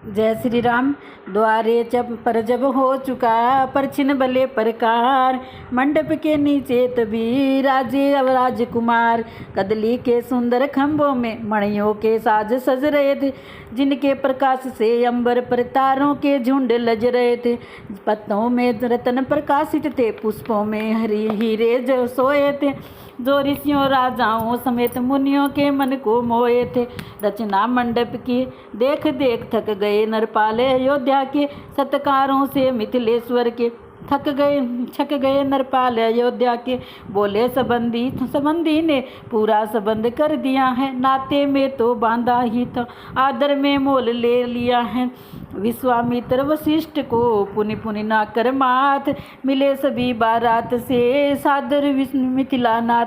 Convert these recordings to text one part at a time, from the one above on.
जय श्री राम। द्वारे पर जब हो चुका परछिन भले प्रकार, मंडप के नीचे तभी राजे अब राजकुमार। कदली के सुंदर खंभों में मणियों के साज सज रहे थे, जिनके प्रकाश से अंबर पर तारों के झुंड लज रहे थे। पत्तों में रत्न प्रकाशित थे, पुष्पों में हरी हीरे जो सोए थे, जो ऋषियों राजाओं समेत मुनियों के मन को मोए थे। रचना मंडप की देख देख थक गए नरपाल अयोध्या के, सत्कारों से मिथिलेश्वर के छक गए नरपाल अयोध्या के। बोले संबंधी ने पूरा संबंध कर दिया है, नाते में तो बांधा ही था, आदर में मोल ले लिया है। विश्वामित्र वशिष्ठ को पुनि पुनि ना कर मात, मिले सभी बारात से सादर मिथिलानाथ।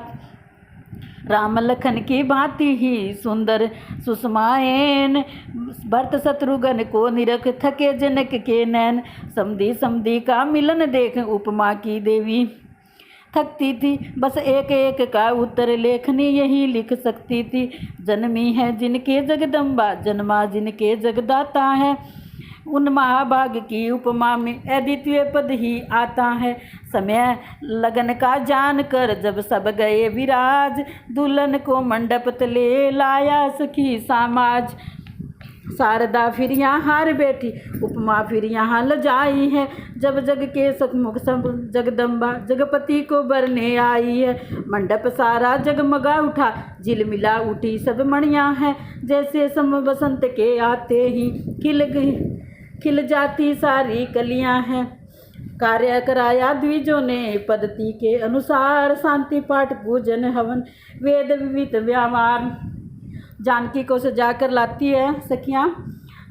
राम लखन की भांति ही सुंदर सुषमाएन, भरत शत्रुघ्न को निरख थके जनक के नैन। समधी का मिलन देख उपमा की देवी थकती थी, बस एक एक का उत्तर लेखनी यही लिख सकती थी। जन्मी है जिनके जगदम्बा, जन्मा जिनके जगदाता है, उन महाभाग की उपमा में अद्वितीय पद ही आता है। समय लगन का जान कर जब सब गए विराज, दुल्हन को मंडप तले लाया सखी समाज। शारदा फिर यहाँ हार बैठी, उपमा फिर यहाँ लजाई है, जब जग के सखमुख सब जगदम्बा जगपति को बरने आई है। मंडप सारा जगमगा उठा, झिलमिला उठी सब मणियाँ हैं, जैसे सम बसंत के आते ही खिल जाती सारी कलियां हैं। कार्य कराया द्विजों ने पद्धति के अनुसार, शांति पाठ पूजन हवन वेद विविध व्यापार। जानकी को सजा कर लाती है सखियां।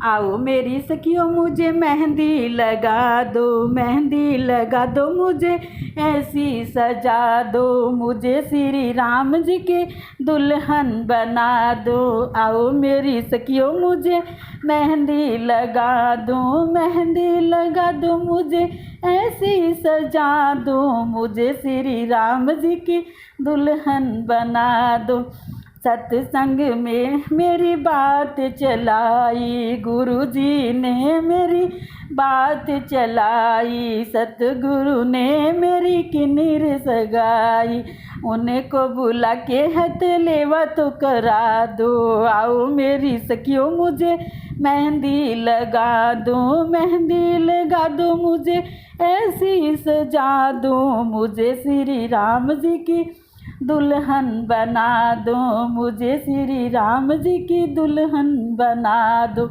आओ मेरी सखियों मुझे मेहंदी लगा दो मुझे ऐसी सजा दो, मुझे श्री राम जी के दुल्हन बना दो। आओ मेरी सखियों मुझे मेहंदी लगा दो मुझे ऐसी सजा दो, मुझे श्री राम जी की दुल्हन बना दो। सत्संग में मेरी बात चलाई, गुरु जी ने मेरी बात चलाई, सतगुरु ने मेरी किन्नर सगाई, उनको बुला के हथ लेवा तो करा दो। आओ मेरी सखियों मुझे मेहंदी लगा दो मुझे ऐसी सजा दो, मुझे श्री राम जी की दुल्हन बना दो, मुझे श्री राम जी की दुल्हन बना दो।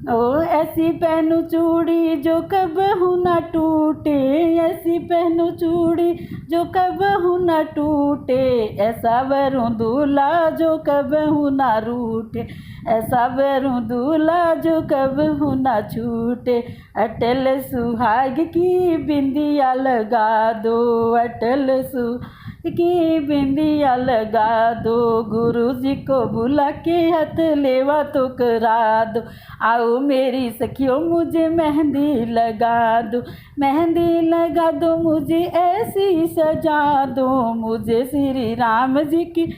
ओ ऐसी पहनू चूड़ी जो कबहू न टूटे, ऐसी पहनू चूड़ी जो कबहू न टूटे, ऐसा वरूं दूल्हा जो कबहू न रूठे, ऐसा वरूं दूल्हा जो कबहू न छूटे। अटल सुहाग की बिंदिया लगा दो, अटल सुहाग की बिंदिया लगा दो, गुरु जी को बुला के हाथ लेवा तो करा दो। आओ मेरी सखियों मुझे मेहंदी लगा दो मुझे ऐसी सजा दो, मुझे श्री राम जी की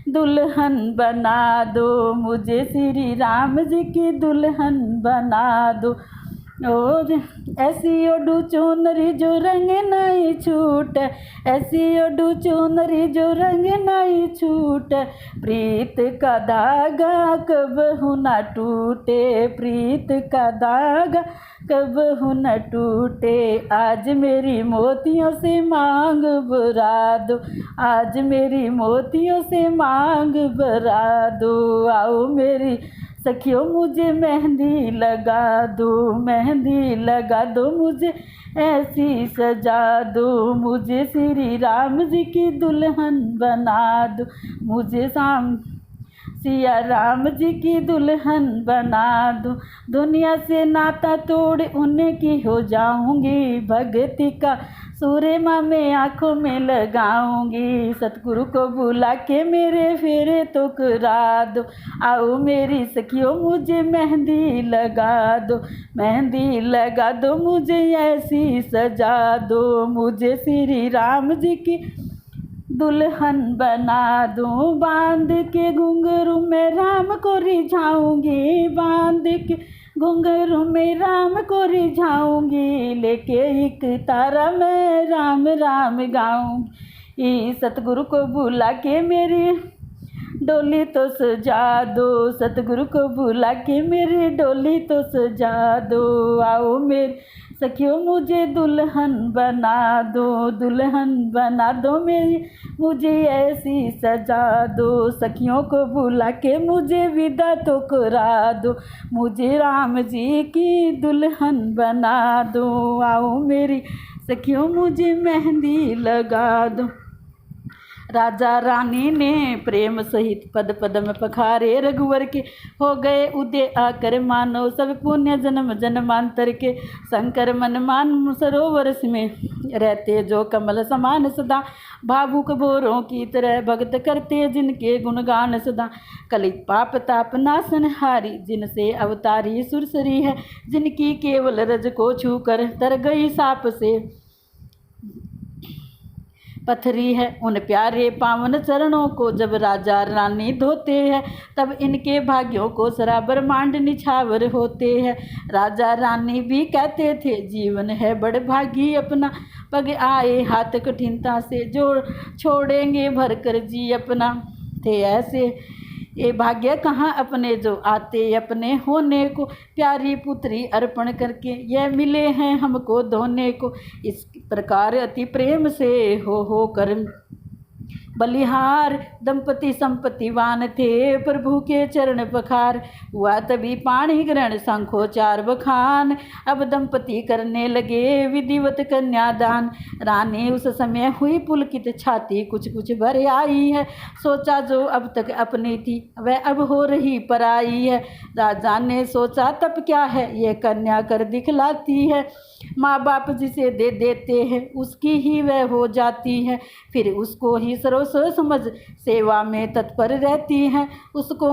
दुल्हन बना दो, मुझे श्री राम जी की दुल्हन बना दो। और ऐसी ओढ़ू चुनरी जो रंग नहीं छूट, ऐसी ओढ़ू चुनरी जो रंग नहीं छूट, प्रीत का धागा कबहू न टूटे, प्रीत का धागा कबहू न टूटे। आज मेरी मोतियों से मांग भरा दो, आज मेरी मोतियों से मांग भरा दो। आओ मेरी सखियों मुझे मेहंदी लगा दो मुझे ऐसी सजा दो, मुझे श्री राम जी की दुल्हन बना दो, मुझे सिया राम जी की दुल्हन बना दो। दुनिया से नाता तोड़ उन्हें की हो जाऊंगी, भक्ति का सूरमा में आँखों में लगाऊंगी, सतगुरु को बुला के मेरे फेरे तो करा दो। आओ मेरी सखियों मुझे मेहंदी लगा दो मुझे ऐसी सजा दो, मुझे श्री राम जी की दुल्हन बना दो। बांध के घुंघरू में राम को रिझाऊंगी, बांध के घुंघरू में राम को रिझाऊंगी, लेके एक तारा मैं राम राम गाऊंगी। सतगुरु को बुला के मेरी डोली तो सजा दो, सतगुरु को बुला के मेरी डोली तो सजा दो। आओ मेरे सखियों मुझे दुल्हन बना दो, दुल्हन बना दो मेरी, मुझे ऐसी सजा दो। सखियों को बुला के मुझे विदा तो करा दो, मुझे राम जी की दुल्हन बना दो। आओ मेरी सखियों मुझे मेहंदी लगा दो। राजा रानी ने प्रेम सहित पद पद में पखारे, रघुवर के हो गए उदय आकर मानो, सब पुण्य जन्म जन्मांतर के। शंकर मन मान सरोवर में रहते जो कमल समान सदा, भावुक भोरों की तरह भक्त करते जिनके गुणगान सदा। कलि पाप ताप नाशन हारी, जिनसे अवतारी सुरसरी है, जिनकी केवल रज को छू कर तर गई साप से पथरी है। उन प्यारे पावन चरणों को जब राजा रानी धोते हैं, तब इनके भाग्यों को सारा ब्रह्मांड निछावर होते हैं। राजा रानी भी कहते थे जीवन है बड़ भागी अपना, पग आए हाथ कठिनता से जोड़ छोड़ेंगे भर कर जी अपना। थे ऐसे ये भाग्य कहाँ अपने जो आते अपने होने को, प्यारी पुत्री अर्पण करके यह मिले हैं हमको धोने को। इस प्रकार अति प्रेम से हो कर बलिहार दंपति संपत्तिवान थे, प्रभु के चरण पखार। हुआ तभी पाणी ग्रहण शंखोचार बखान, अब दंपति करने लगे विधिवत कन्यादान। रानी उस समय हुई पुलकित छाती, कुछ कुछ भर आई है, सोचा जो अब तक अपनी थी वह अब हो रही पराई है। राजा ने सोचा तब क्या है ये कन्या कर दिखलाती है, माँ बाप जिसे दे देते हैं उसकी ही वह हो जाती है, फिर उसको ही सर्वस्व समझ सेवा में तत्पर रहती हैं। उसको